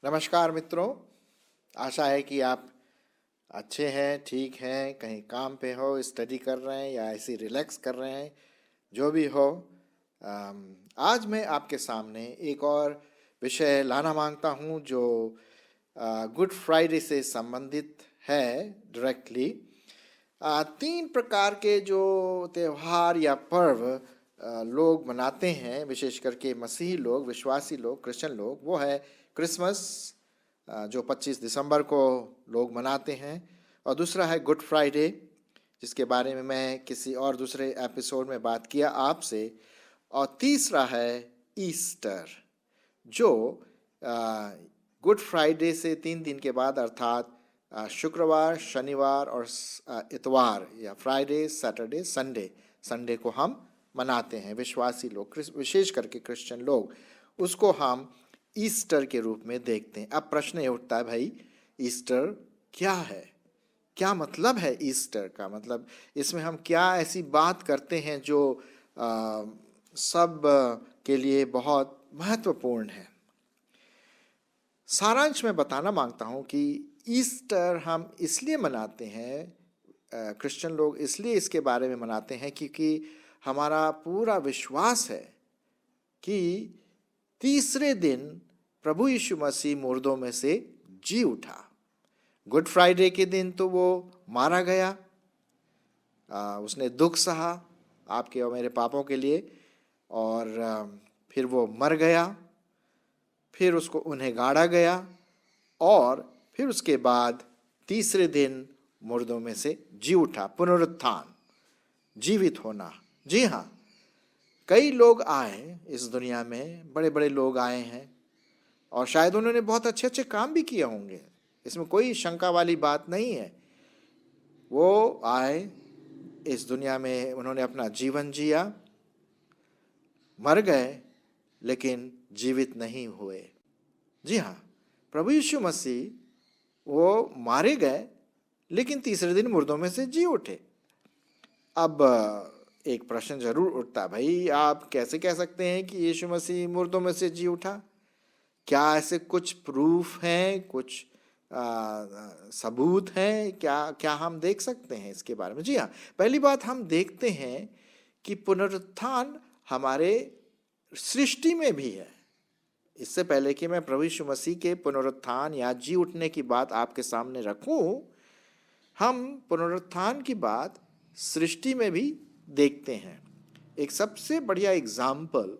नमस्कार मित्रों। आशा है कि आप अच्छे हैं, ठीक हैं, कहीं काम पे हो, स्टडी कर रहे हैं या ऐसे रिलैक्स कर रहे हैं, जो भी हो। आज मैं आपके सामने एक और विषय लाना मांगता हूं जो गुड फ्राइडे से संबंधित है डायरेक्टली। तीन प्रकार के जो त्योहार या पर्व लोग मनाते हैं, विशेष करके मसीही लोग, विश्वासी लोग, क्रिश्चियन लोग, वो है क्रिसमस जो 25 दिसंबर को लोग मनाते हैं, और दूसरा है गुड फ्राइडे जिसके बारे में मैं किसी और दूसरे एपिसोड में बात किया आपसे, और तीसरा है ईस्टर जो गुड फ्राइडे से 3 दिन के बाद अर्थात शुक्रवार, शनिवार और इतवार या फ्राइडे, सैटरडे, संडे को हम मनाते हैं। विश्वासी लोग, विशेष करके क्रिश्चियन लोग, उसको हम ईस्टर के रूप में देखते हैं। अब प्रश्न ये उठता है, भाई ईस्टर क्या है? क्या मतलब है ईस्टर का? मतलब इसमें हम क्या ऐसी बात करते हैं जो सब के लिए बहुत महत्वपूर्ण है? सारांश में बताना मांगता हूं कि ईस्टर हम इसलिए मनाते हैं, क्रिश्चियन लोग इसलिए इसके बारे में मनाते हैं क्योंकि हमारा पूरा विश्वास है कि तीसरे दिन प्रभु यीशु मसीह मुर्दों में से जी उठा। गुड फ्राइडे के दिन तो वो मारा गया, उसने दुख सहा आपके और मेरे पापों के लिए, और फिर वो मर गया, फिर उसको उन्हें गाड़ा गया, और फिर उसके बाद तीसरे दिन मुर्दों में से जी उठा। पुनरुत्थान, जीवित होना। जी हाँ, कई लोग आए इस दुनिया में, बड़े बड़े लोग आए हैं, और शायद उन्होंने बहुत अच्छे अच्छे काम भी किए होंगे, इसमें कोई शंका वाली बात नहीं है। वो आए इस दुनिया में, उन्होंने अपना जीवन जिया, मर गए, लेकिन जीवित नहीं हुए। जी हाँ, प्रभु यीशु मसीह वो मारे गए, लेकिन तीसरे दिन मुर्दों में से जी उठे। अब एक प्रश्न जरूर उठता, भाई आप कैसे कह सकते हैं कि यीशु मसीह मुर्दों में से जी उठा? क्या ऐसे कुछ प्रूफ हैं, कुछ सबूत हैं? क्या हम देख सकते हैं इसके बारे में? जी हाँ, पहली बात हम देखते हैं कि पुनरुत्थान हमारे सृष्टि में भी है। इससे पहले कि मैं प्रभु यीशु मसीह के पुनरुत्थान या जी उठने की बात आपके सामने रखूं, हम पुनरुत्थान की बात सृष्टि में भी देखते हैं। एक सबसे बढ़िया एग्जाम्पल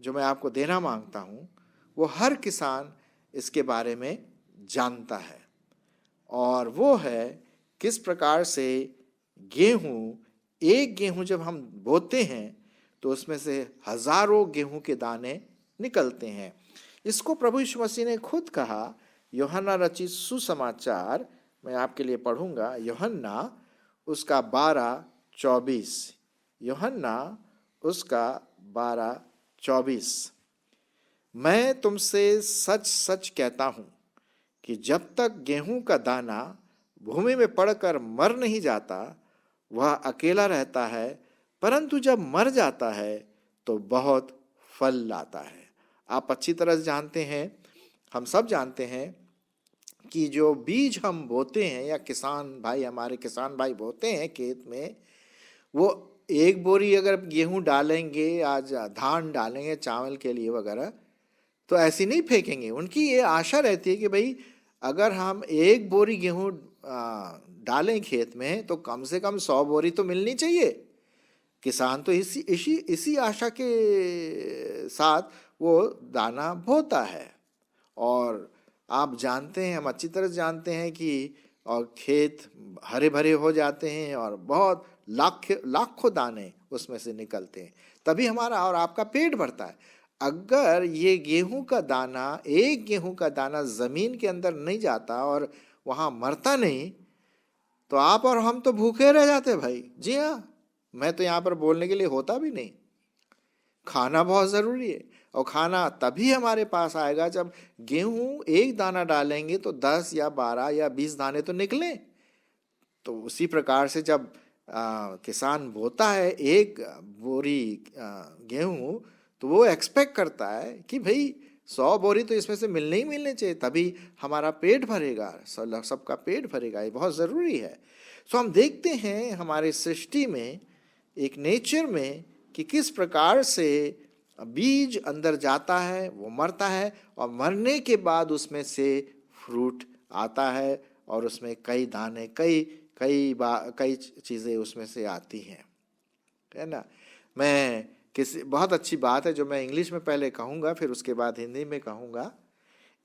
जो मैं आपको देना मांगता हूं, वो हर किसान इसके बारे में जानता है, और वो है किस प्रकार से एक गेहूं जब हम बोते हैं तो उसमें से हजारों गेहूं के दाने निकलते हैं। इसको प्रभु यीशु मसीह ने खुद कहा। यूहन्ना रचित सुसमाचार मैं आपके लिए पढ़ूंगा, यूहन्ना उसका 12:24। यूहन्ना उसका 12:24। मैं तुमसे सच सच कहता हूं कि जब तक गेहूं का दाना भूमि में पड़कर मर नहीं जाता, वह अकेला रहता है, परंतु जब मर जाता है तो बहुत फल लाता है। आप अच्छी तरह से जानते हैं, हम सब जानते हैं कि जो बीज हम बोते हैं, या हमारे किसान भाई बोते हैं खेत में, वो एक बोरी अगर गेहूं डालेंगे, आज धान डालेंगे चावल के लिए वगैरह, तो ऐसी नहीं फेंकेंगे। उनकी ये आशा रहती है कि भाई अगर हम एक बोरी गेहूं डालें खेत में तो कम से कम 100 बोरी तो मिलनी चाहिए। किसान तो इसी आशा के साथ वो दाना बोता है। और आप जानते हैं, हम अच्छी तरह जानते हैं कि और खेत हरे भरे हो जाते हैं और बहुत लाखों दाने उसमें से निकलते हैं, तभी हमारा और आपका पेट भरता है। अगर ये गेहूं का दाना, एक गेहूं का दाना जमीन के अंदर नहीं जाता और वहां मरता नहीं, तो आप और हम तो भूखे रह जाते भाई। जी हाँ, मैं तो यहाँ पर बोलने के लिए होता भी नहीं। खाना बहुत जरूरी है, और खाना तभी हमारे पास आएगा जब गेहूं एक दाना डालेंगे तो 10 या 12 या 20 दाने तो निकले। तो उसी प्रकार से जब किसान बोता है एक बोरी गेहूं, तो वो एक्सपेक्ट करता है कि भाई 100 बोरी तो इसमें से मिलने ही मिलने चाहिए, तभी हमारा पेट भरेगा, सबका पेट भरेगा, ये बहुत ज़रूरी है। सो हम देखते हैं हमारे सृष्टि में, एक नेचर में, कि किस प्रकार से बीज अंदर जाता है, वो मरता है, और मरने के बाद उसमें से फ्रूट आता है, और उसमें कई दाने, कई चीज़ें उसमें से आती हैं, है ना। मैं किसी बहुत अच्छी बात है जो मैं इंग्लिश में पहले कहूँगा, फिर उसके बाद हिंदी में कहूँगा।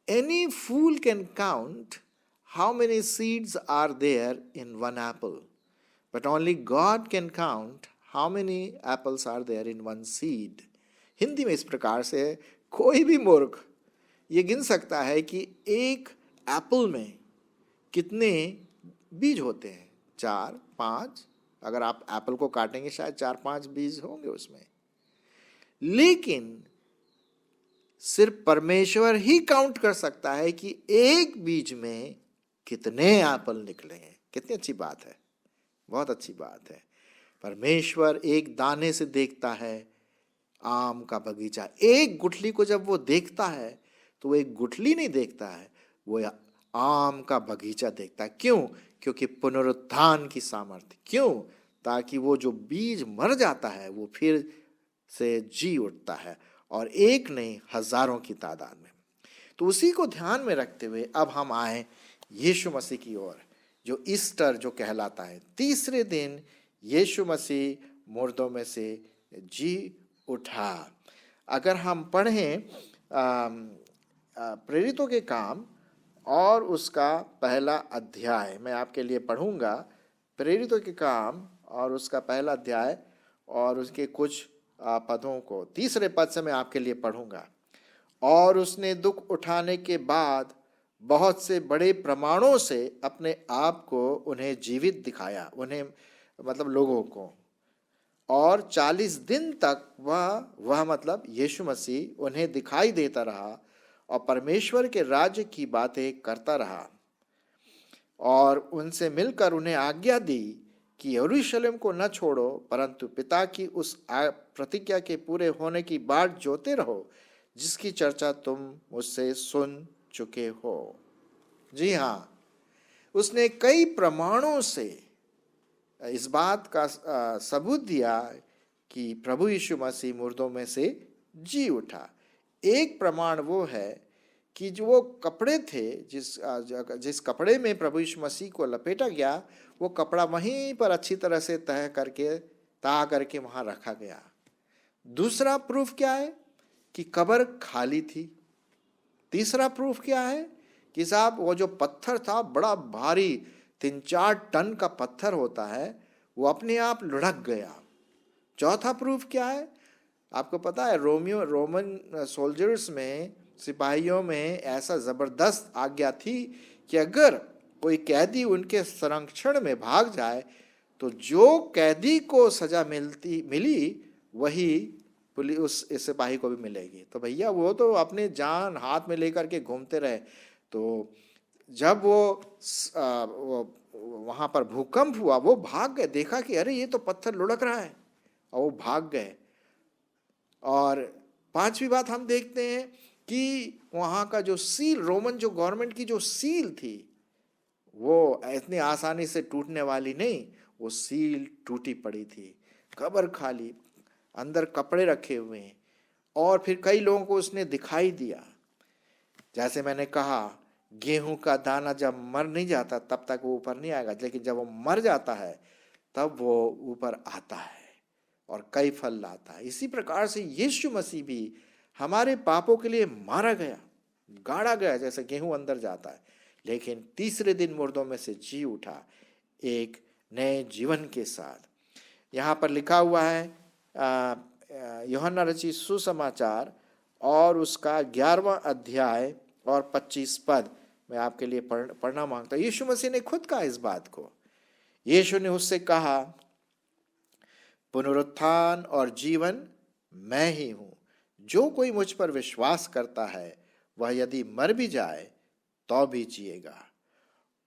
Any fool can count how many seeds are there in one apple, but only God can count how many apples are there in one seed. Hindi में इस प्रकार से है, कोई भी मूर्ख ये गिन सकता है कि एक एप्पल में कितने बीज होते हैं, 4, 5, अगर आप एप्पल को काटेंगे शायद 4-5 बीज होंगे उसमें, लेकिन सिर्फ परमेश्वर ही काउंट कर सकता है कि एक बीज में कितने एप्पल निकले हैं। कितनी अच्छी बात है, बहुत अच्छी बात है। परमेश्वर एक दाने से देखता है आम का बगीचा। एक गुठली को जब वो देखता है तो वो एक गुठली नहीं देखता है, वो आम का बगीचा देखता है। क्यों? क्योंकि पुनरुत्थान की सामर्थ्य। क्यों? ताकि वो जो बीज मर जाता है वो फिर से जी उठता है, और एक नहीं, हजारों की तादाद में। तो उसी को ध्यान में रखते हुए अब हम आए यीशु मसीह की ओर, जो ईस्टर जो कहलाता है। तीसरे दिन यीशु मसीह मुर्दों में से जी उठा। अगर हम पढ़ें प्रेरितों के काम और उसका पहला अध्याय, मैं आपके लिए पढ़ूंगा प्रेरितों के काम और उसका पहला अध्याय और उसके कुछ पदों को। तीसरे पद से मैं आपके लिए पढ़ूंगा। और उसने दुख उठाने के बाद बहुत से बड़े प्रमाणों से अपने आप को उन्हें जीवित दिखाया, उन्हें मतलब लोगों को। और 40 दिन तक वह मतलब यीशु मसीह उन्हें दिखाई देता रहा और परमेश्वर के राज्य की बातें करता रहा, और उनसे मिलकर उन्हें आज्ञा दी कि यरूशलेम को न छोड़ो, परंतु पिता की उस प्रतिज्ञा के पूरे होने की बाट जोते रहो जिसकी चर्चा तुम मुझसे सुन चुके हो। जी हाँ, उसने कई प्रमाणों से इस बात का सबूत दिया कि प्रभु यीशु मसीह मुर्दों में से जी उठा। एक प्रमाण वो है कि जो वो कपड़े थे, जिस कपड़े में प्रभु यीशु मसीह को लपेटा गया, वो कपड़ा वहीं पर अच्छी तरह से तह करके वहां रखा गया। दूसरा प्रूफ क्या है? कि कब्र खाली थी। तीसरा प्रूफ क्या है? कि साहब वो जो पत्थर था बड़ा भारी, 3-4 टन का पत्थर होता है, वो अपने आप लुढ़क गया। चौथा प्रूफ क्या है? आपको पता है रोमन सोल्जर्स में, सिपाहियों में ऐसा जबरदस्त आज्ञा थी कि अगर कोई कैदी उनके संरक्षण में भाग जाए तो जो कैदी को सजा मिली वही पुलिस उस सिपाही को भी मिलेगी। तो भैया वो तो अपने जान हाथ में लेकर के घूमते रहे। तो जब वो वहां पर भूकंप हुआ, वो भाग गए, देखा कि अरे ये तो पत्थर लुढ़क रहा है, और वो भाग गए। और पांचवी बात हम देखते हैं कि वहां का जो सील, रोमन जो गवर्नमेंट की जो सील थी, वो इतनी आसानी से टूटने वाली नहीं, वो सील टूटी पड़ी थी। कब्र खाली, अंदर कपड़े रखे हुए हैं। और फिर कई लोगों को उसने दिखाई दिया। जैसे मैंने कहा, गेहूं का दाना जब मर नहीं जाता तब तक वो ऊपर नहीं आएगा, लेकिन जब वो मर जाता है तब वो ऊपर आता है और कई फल लाता है। इसी प्रकार से यीशु मसीह भी हमारे पापों के लिए मारा गया, गाड़ा गया, जैसे गेहूं अंदर जाता है, लेकिन तीसरे दिन मुर्दों में से जी उठा एक नए जीवन के साथ। यहाँ पर लिखा हुआ है यूहन्ना रचित सुसमाचार और उसका 11वां अध्याय और 25 पद मैं आपके लिए पढ़ना मांगता हूं। यीशु मसीह ने खुद कहा इस बात को। यीशु ने उससे कहा, पुनरुत्थान और जीवन मैं ही हूं। जो कोई मुझ पर विश्वास करता है वह यदि मर भी जाए तो भी जिएगा,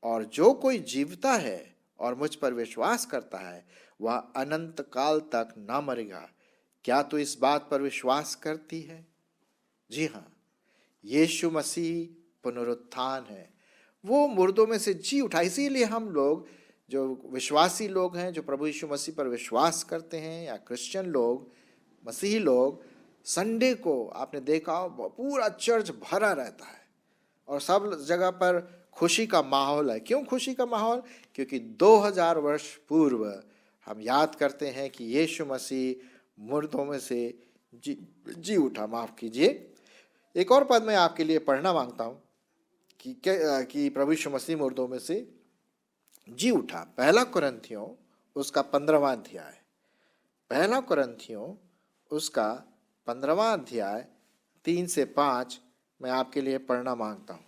और जो कोई जीवता है और मुझ पर विश्वास करता है वह अनंत काल तक ना मरेगा। क्या तू इस बात पर विश्वास करती है? जी हाँ, यीशु मसीह पुनरुत्थान है, वो मुर्दों में से जी उठा। इसीलिए हम लोग जो विश्वासी लोग हैं, जो प्रभु यीशु मसीह पर विश्वास करते हैं, या क्रिश्चियन लोग, मसीही लोग, संडे को आपने देखा हो पूरा चर्च भरा रहता है और सब जगह पर खुशी का माहौल है। क्यों खुशी का माहौल? क्योंकि 2000 वर्ष पूर्व हम याद करते हैं कि यीशु मसीह मुर्दों में से जी उठा। माफ कीजिए, एक और पद मैं आपके लिए पढ़ना मांगता हूं कि प्रभु यीशु मसीह मुर्दों में से जी उठा। पहला कुरिन्थियों उसका 15वां अध्याय, पहला कुरिन्थियों उसका 15वां अध्याय 3 से 5 मैं आपके लिए पढ़ना मांगता हूं।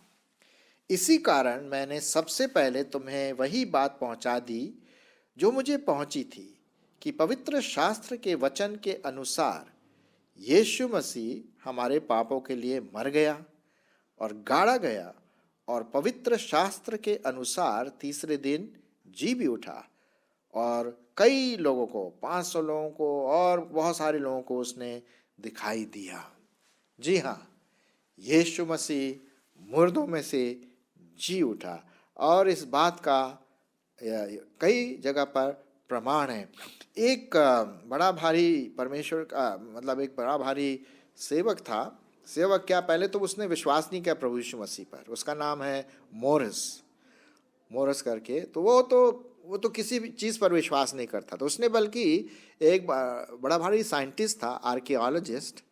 इसी कारण मैंने सबसे पहले तुम्हें वही बात पहुंचा दी जो मुझे पहुंची थी, कि पवित्र शास्त्र के वचन के अनुसार यीशु मसीह हमारे पापों के लिए मर गया और गाड़ा गया, और पवित्र शास्त्र के अनुसार तीसरे दिन जी भी उठा, और कई लोगों को, 500 लोगों को और बहुत सारे लोगों को उसने दिखाई दिया। जी हाँ, यीशु मसीह मुर्दों में से जी उठा, और इस बात का कई जगह पर प्रमाण है। एक बड़ा भारी परमेश्वर का मतलब एक बड़ा भारी सेवक था। सेवक क्या, पहले तो उसने विश्वास नहीं किया प्रभु यीशु मसीह पर। उसका नाम है मोरस करके। तो वो तो किसी भी चीज़ पर विश्वास नहीं करता था उसने, बल्कि एक बड़ा भारी साइंटिस्ट था, आर्कियोलॉजिस्ट,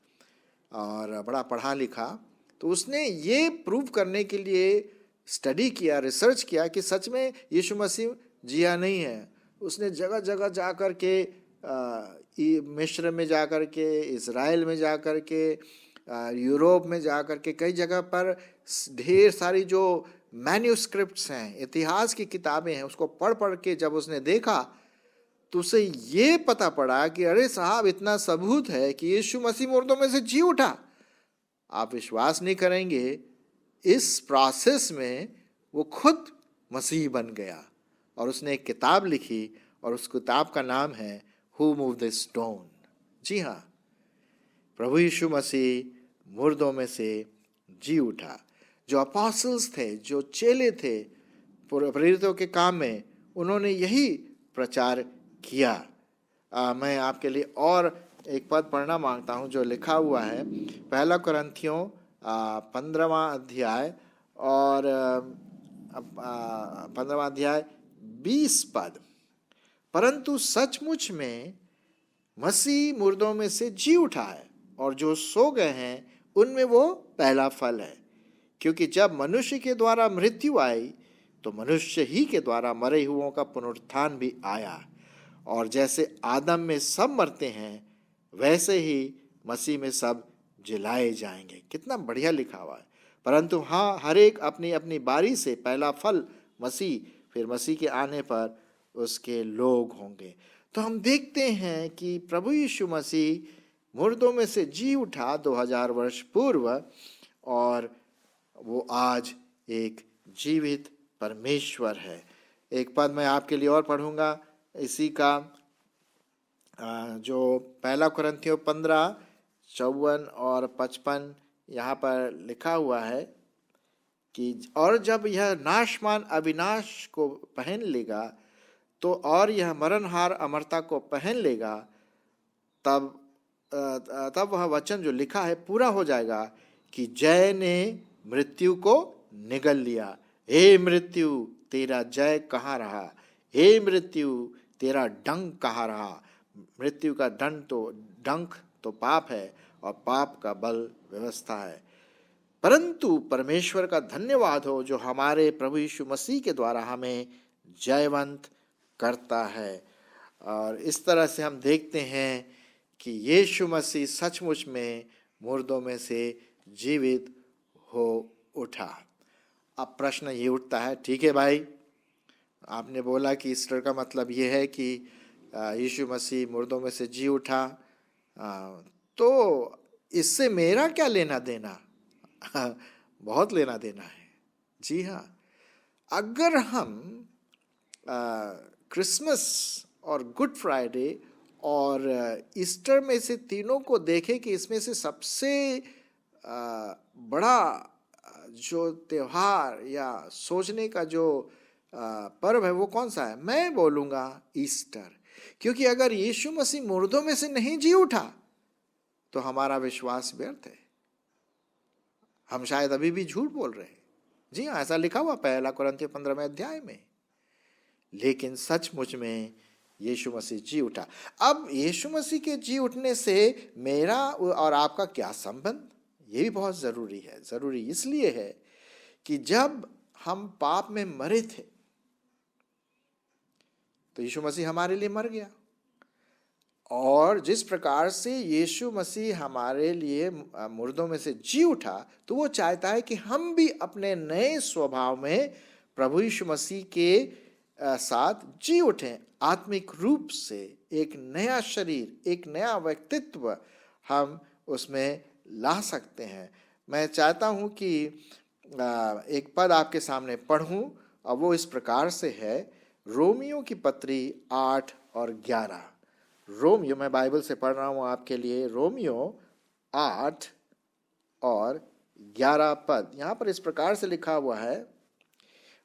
और बड़ा पढ़ा लिखा। तो उसने ये प्रूव करने के लिए स्टडी किया, रिसर्च किया कि सच में यीशु मसीह जिया नहीं है। उसने जगह जगह जा कर के मिस्र में जा कर के, इज़राइल में जा कर के, यूरोप में जा कर के, कई जगह पर ढेर सारी जो मैन्यूस्क्रिप्ट्स हैं, इतिहास की किताबें हैं, उसको पढ़ पढ़ के जब उसने देखा तो उसे ये पता पड़ा कि अरे साहब, इतना सबूत है कि यीशु मसीह मुर्दों में से जी उठा। आप विश्वास नहीं करेंगे, इस प्रोसेस में वो खुद मसीह बन गया और उसने एक किताब लिखी, और उस किताब का नाम है हु मूव द स्टोन। जी हाँ, प्रभु यीशु मसीह मुर्दों में से जी उठा। जो अपोस्टल्स थे, जो चेले थे प्रेरितों के काम में, उन्होंने यही प्रचार किया। मैं आपके लिए और एक पद पढ़ना मांगता हूं जो लिखा हुआ है पहला कुरिन्थियों 15वां अध्याय और 15वां अध्याय 20 पद। परंतु सचमुच में मसीह मुर्दों में से जी उठा है, और जो सो गए हैं उनमें वो पहला फल है। क्योंकि जब मनुष्य के द्वारा मृत्यु आई, तो मनुष्य ही के द्वारा मरे हुओं का पुनरुत्थान भी आया। और जैसे आदम में सब मरते हैं, वैसे ही मसीह में सब जिलाए जाएंगे। कितना बढ़िया लिखा हुआ है। परंतु हाँ, हर एक अपनी अपनी बारी से पहला फल मसीह, फिर मसीह के आने पर उसके लोग होंगे। तो हम देखते हैं कि प्रभु यीशु मसीह मुर्दों में से जी उठा 2000 वर्ष पूर्व, और वो आज एक जीवित परमेश्वर है। एक पद मैं आपके लिए और पढ़ूंगा इसी का, जो पहला कुरिन्थियों 15:54 और 55 यहाँ पर लिखा हुआ है कि और जब यह नाशमान अविनाश को पहन लेगा, तो और यह मरणहार अमरता को पहन लेगा, तब वह वचन जो लिखा है पूरा हो जाएगा कि जय ने मृत्यु को निगल लिया। हे मृत्यु, तेरा जय कहाँ रहा? हे मृत्यु, तेरा डंक कहाँ रहा? मृत्यु का डंक तो पाप है, और पाप का बल व्यवस्था है। परंतु परमेश्वर का धन्यवाद हो जो हमारे प्रभु यीशु मसीह के द्वारा हमें जयवंत करता है। और इस तरह से हम देखते हैं कि यीशु मसीह सचमुच में मुर्दों में से जीवित हो उठा। अब प्रश्न ये उठता है, ठीक है भाई, आपने बोला कि ईस्टर का मतलब ये है कि यीशु मसीह मुर्दों में से जी उठा, तो इससे मेरा क्या लेना देना? बहुत लेना देना है। जी हाँ, अगर हम क्रिसमस और गुड फ्राइडे और ईस्टर में से तीनों को देखें कि इसमें से सबसे बड़ा जो त्योहार या सोचने का जो पर्व है वो कौन सा है? मैं बोलूँगा ईस्टर। क्योंकि अगर यीशु मसीह मुर्दों में से नहीं जी उठा तो हमारा विश्वास व्यर्थ है, हम शायद अभी भी झूठ बोल रहे हैं। जी हाँ, ऐसा लिखा हुआ पहला कुरिन्थियों 15वें अध्याय में। लेकिन सचमुच में यीशु मसीह जी उठा। अब यीशु मसीह के जी उठने से मेरा और आपका क्या संबंध? ये भी बहुत जरूरी है। जरूरी इसलिए है कि जब हम पाप में मरे थे तो यीशु मसीह हमारे लिए मर गया, और जिस प्रकार से यीशु मसीह हमारे लिए मुर्दों में से जी उठा, तो वो चाहता है कि हम भी अपने नए स्वभाव में प्रभु यीशु मसीह के साथ जी उठें। आत्मिक रूप से एक नया शरीर, एक नया व्यक्तित्व हम उसमें ला सकते हैं। मैं चाहता हूं कि एक पद आपके सामने पढ़ूं, और वो इस प्रकार से है, रोमियो की पत्री 8 और 11। रोमियो, मैं बाइबल से पढ़ रहा हूं आपके लिए, रोमियो 8 और 11 पद। यहां पर इस प्रकार से लिखा हुआ है,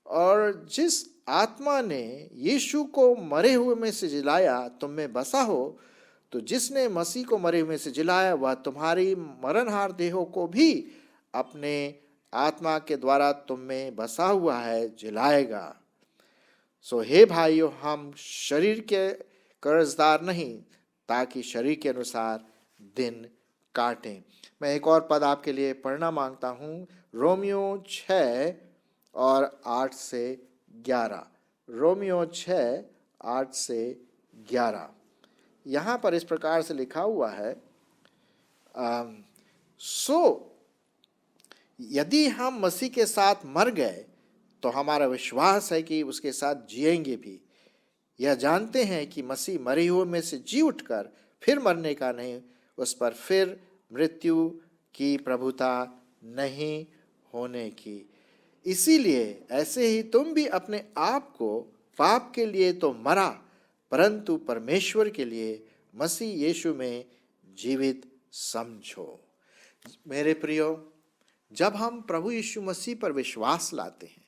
और जिस आत्मा ने यीशु को मरे हुए में से जिलाया तुम में बसा हो, तो जिसने मसीह को मरे हुए में से जिलाया वह तुम्हारी मरणहार देहों को भी अपने आत्मा के द्वारा तुम में बसा हुआ है जिलाएगा। सो हे भाइयों, हम शरीर के कर्जदार नहीं, ताकि शरीर के अनुसार दिन काटें। मैं एक और पद आपके लिए पढ़ना मांगता हूं, रोमियो 6 और 8 से 11। रोमियो 6 8 से 11। यहाँ पर इस प्रकार से लिखा हुआ है, सो यदि हम मसीह के साथ मर गए तो हमारा विश्वास है कि उसके साथ जिएंगे भी। यह जानते हैं कि मसीह मरे हुए में से जी उठकर फिर मरने का नहीं, उस पर फिर मृत्यु की प्रभुता नहीं होने की। इसीलिए ऐसे ही तुम भी अपने आप को पाप के लिए तो मरा, परंतु परमेश्वर के लिए मसीह यीशु में जीवित समझो। मेरे प्रियो, जब हम प्रभु यीशु मसीह पर विश्वास लाते हैं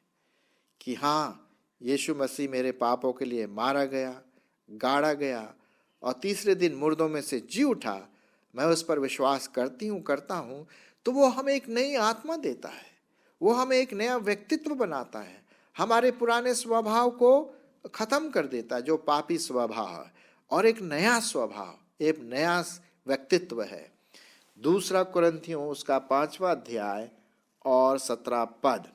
कि हाँ, यीशु मसीह मेरे पापों के लिए मारा गया, गाड़ा गया और तीसरे दिन मुर्दों में से जी उठा, मैं उस पर विश्वास करता हूँ, तो वो हमें एक नई आत्मा देता है, वो हमें एक नया व्यक्तित्व बनाता है, हमारे पुराने स्वभाव को खत्म कर देता है जो पापी स्वभाव है, और एक नया स्वभाव, एक नया व्यक्तित्व है। दूसरा कुरिन्थियों उसका 5वां अध्याय और 17 पद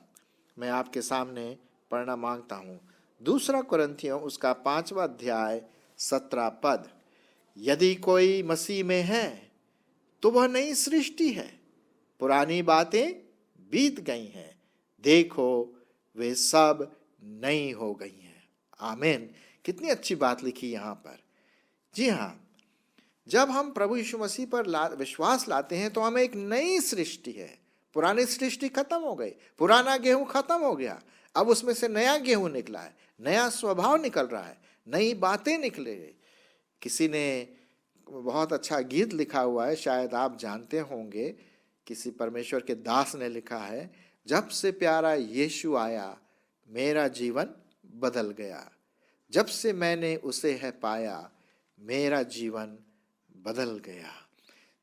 मैं आपके सामने पढ़ना मांगता हूँ। दूसरा कुरिन्थियों उसका 5वां अध्याय 17 पद, यदि कोई मसीह में है तो वह नई सृष्टि है, पुरानी बातें बीत गई हैं, देखो वे सब नई हो गई हैं। आमीन। कितनी अच्छी बात लिखी यहाँ पर। जी हाँ, जब हम प्रभु यीशु मसीह पर विश्वास लाते हैं तो हमें एक नई सृष्टि है। पुरानी सृष्टि खत्म हो गई, पुराना गेहूं खत्म हो गया, अब उसमें से नया गेहूं निकला है, नया स्वभाव निकल रहा है, नई बातें निकले। किसी ने बहुत अच्छा गीत लिखा हुआ है, शायद आप जानते होंगे, किसी परमेश्वर के दास ने लिखा है, जब से प्यारा यीशु आया मेरा जीवन बदल गया, जब से मैंने उसे है पाया मेरा जीवन बदल गया।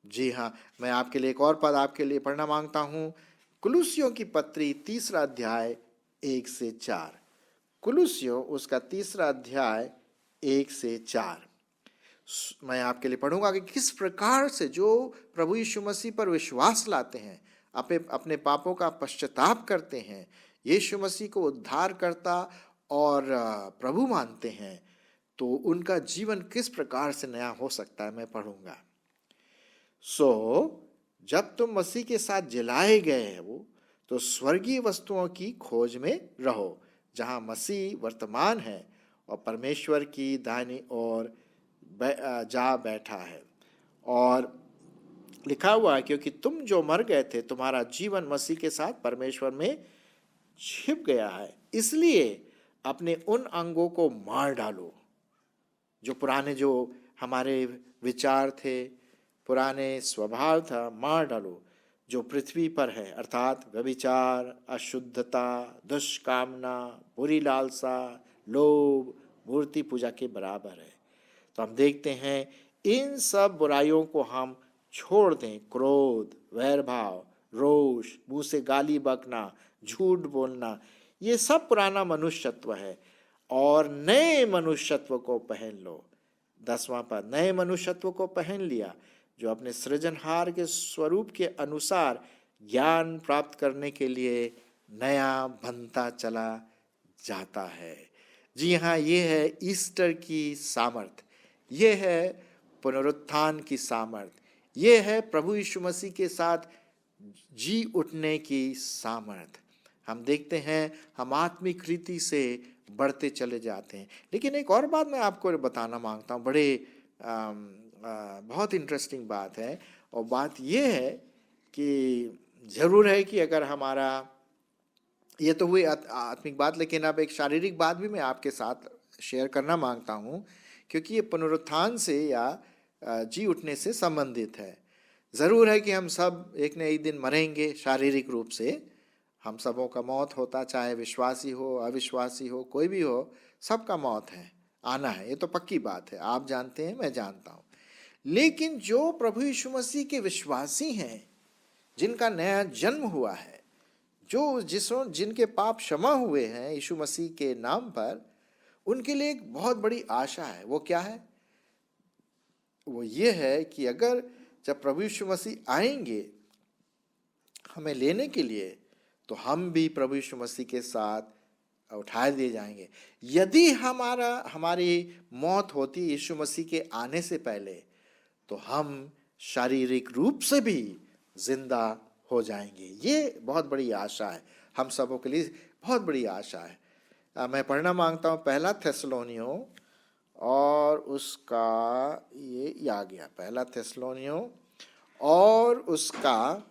जी हाँ, मैं आपके लिए एक और पद आपके लिए पढ़ना मांगता हूँ, कुलुसियों की पत्री 3 अध्याय 1 से 4। कुलुसियों उसका 3 अध्याय 1 से 4 मैं आपके लिए पढ़ूंगा कि किस प्रकार से जो प्रभु यीशु मसीह पर विश्वास लाते हैं, अपने पापों का पश्चाताप करते हैं, यीशु मसीह को उद्धारकर्ता और प्रभु मानते हैं, तो उनका जीवन किस प्रकार से नया हो सकता है, मैं पढ़ूंगा। जब तुम मसीह के साथ जलाए गए हो तो स्वर्गीय वस्तुओं की खोज में रहो, जहां मसीह वर्तमान है और परमेश्वर की दाहिनी ओर जा बैठा है। और लिखा हुआ है, क्योंकि तुम जो मर गए थे तुम्हारा जीवन मसीह के साथ परमेश्वर में छिप गया है, इसलिए अपने उन अंगों को मार डालो जो पुराने, जो हमारे विचार थे, पुराने स्वभाव था, मार डालो, जो पृथ्वी पर है, अर्थात व्यभिचार, अशुद्धता, दुष्कामना, बुरी लालसा, लोभ, मूर्ति पूजा के बराबर है। तो हम देखते हैं इन सब बुराइयों को हम छोड़ दें। क्रोध, वैर भाव, रोष, मुंह से गाली बकना, झूठ बोलना, ये सब पुराना मनुष्यत्व है और नए मनुष्यत्व को पहन लो। 10वां पद, नए मनुष्यत्व को पहन लिया जो अपने सृजनहार के स्वरूप के अनुसार ज्ञान प्राप्त करने के लिए नया बनता चला जाता है। जी हाँ, ये है ईस्टर की सामर्थ, ये है पुनरुत्थान की सामर्थ, ये है प्रभु यीशु मसीह के साथ जी उठने की सामर्थ। हम देखते हैं हम आत्मिक रीति से बढ़ते चले जाते हैं। लेकिन एक और बात मैं आपको बताना मांगता हूँ, बड़े बहुत इंटरेस्टिंग बात है, और बात ये है कि जरूर है कि अगर हमारा, ये तो हुई आत्मिक बात, लेकिन अब एक शारीरिक बात भी मैं आपके साथ शेयर करना मांगता हूँ, क्योंकि ये पुनरुत्थान से या जी उठने से संबंधित है। ज़रूर है कि हम सब एक न एक दिन मरेंगे शारीरिक रूप से, हम सबों का मौत होता, चाहे विश्वासी हो अविश्वासी हो कोई भी हो, सबका मौत है, आना है, ये तो पक्की बात है, आप जानते हैं, मैं जानता हूँ। लेकिन जो प्रभु यीशु मसीह के विश्वासी हैं, जिनका नया जन्म हुआ है, जो जिनके पाप क्षमा हुए हैं यीशु मसीह के नाम पर, उनके लिए एक बहुत बड़ी आशा है। वो क्या है? वो ये है कि अगर जब प्रभु यीशु मसीह आएंगे हमें लेने के लिए, तो हम भी प्रभु यीशु मसीह के साथ उठाए दिए जाएंगे। यदि हमारी मौत होती यीशु मसीह के आने से पहले, तो हम शारीरिक रूप से भी जिंदा हो जाएंगे। ये बहुत बड़ी आशा है, हम सबों के लिए बहुत बड़ी आशा है। मैं पढ़ना मांगता हूँ 1 थिस्सलुनीयों और उसका ये आ गया, 1 थिस्सलुनीयों और उसका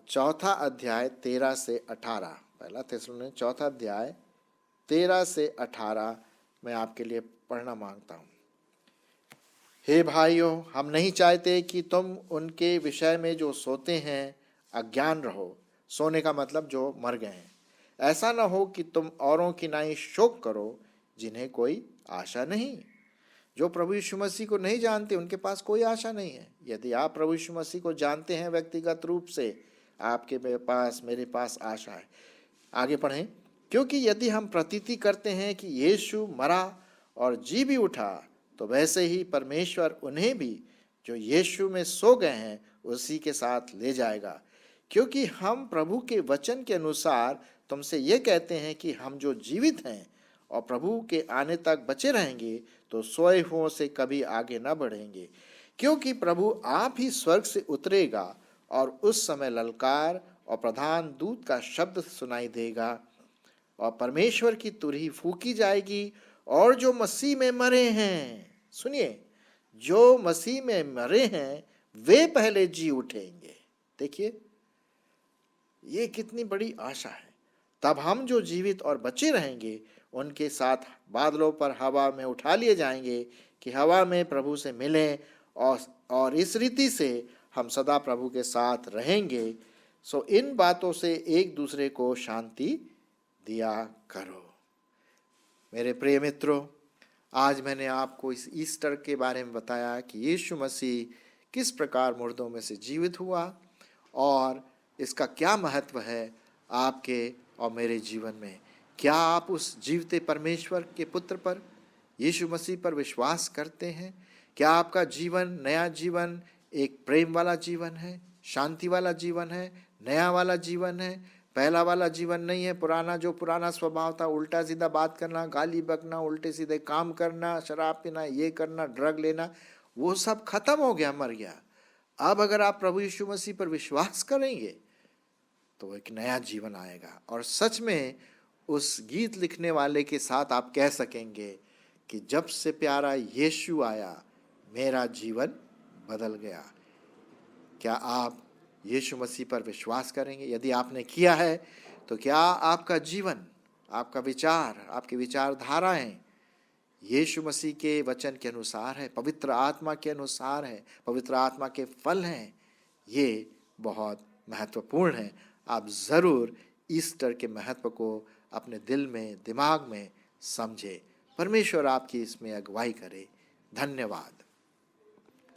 4 अध्याय 13 से 18। 1 थिस्सलुनीयों 4 अध्याय 13 से 18 मैं आपके लिए पढ़ना मांगता हूँ। हे भाइयों, हम नहीं चाहते कि तुम उनके विषय में जो सोते हैं अज्ञान रहो। सोने का मतलब जो मर गए हैं। ऐसा न हो कि तुम औरों की नाई शोक करो जिन्हें कोई आशा नहीं। जो प्रभु यीशु मसीह को नहीं जानते उनके पास कोई आशा नहीं है। यदि आप प्रभु यीशु मसीह को जानते हैं व्यक्तिगत रूप से, आपके मेरे पास आशा है। आगे पढ़ें। क्योंकि यदि हम प्रतीति करते हैं कि यीशु मरा और जी भी उठा, तो वैसे ही परमेश्वर उन्हें भी जो यीशु में सो गए हैं उसी के साथ ले जाएगा। क्योंकि हम प्रभु के वचन के अनुसार तुमसे ये कहते हैं कि हम जो जीवित हैं और प्रभु के आने तक बचे रहेंगे, तो सोए हुओं से कभी आगे न बढ़ेंगे। क्योंकि प्रभु आप ही स्वर्ग से उतरेगा और उस समय ललकार और प्रधान दूत का शब्द सुनाई देगा और परमेश्वर की तुरही फूकी जाएगी और जो मसीह में मरे हैं, सुनिए, जो मसीह में मरे हैं वे पहले जी उठेंगे। देखिए ये कितनी बड़ी आशा है। तब हम जो जीवित और बचे रहेंगे उनके साथ बादलों पर हवा में उठा लिए जाएंगे कि हवा में प्रभु से मिलें और इस रीति से हम सदा प्रभु के साथ रहेंगे। सो इन बातों से एक दूसरे को शांति दिया करो। मेरे प्रिय मित्रों, आज मैंने आपको इस ईस्टर के बारे में बताया कि यीशु मसीह किस प्रकार मुर्दों में से जीवित हुआ और इसका क्या महत्व है आपके और मेरे जीवन में। क्या आप उस जीवते परमेश्वर के पुत्र पर, यीशु मसीह पर विश्वास करते हैं? क्या आपका जीवन, नया जीवन एक प्रेम वाला जीवन है, शांति वाला जीवन है, नया वाला जीवन है, पहला वाला जीवन नहीं है? पुराना स्वभाव था, उल्टा सीधा बात करना, गाली बकना, उल्टे सीधे काम करना, शराब पीना, ये करना, ड्रग लेना, वो सब खत्म हो गया, मर गया। अब अगर आप प्रभु यीशु मसीह पर विश्वास करेंगे तो एक नया जीवन आएगा और सच में उस गीत लिखने वाले के साथ आप कह सकेंगे कि जब से प्यारा यीशु आया मेरा जीवन बदल गया। क्या आप यीशु मसीह पर विश्वास करेंगे? यदि आपने किया है तो क्या आपका जीवन, आपका विचार, आपकी विचारधाराएं यीशु मसीह के वचन के अनुसार है, पवित्र आत्मा के अनुसार है, पवित्र आत्मा के फल हैं? ये बहुत महत्वपूर्ण है। आप ज़रूर ईस्टर के महत्व को अपने दिल में, दिमाग में समझें। परमेश्वर आपकी इसमें अगुवाई करे। धन्यवाद।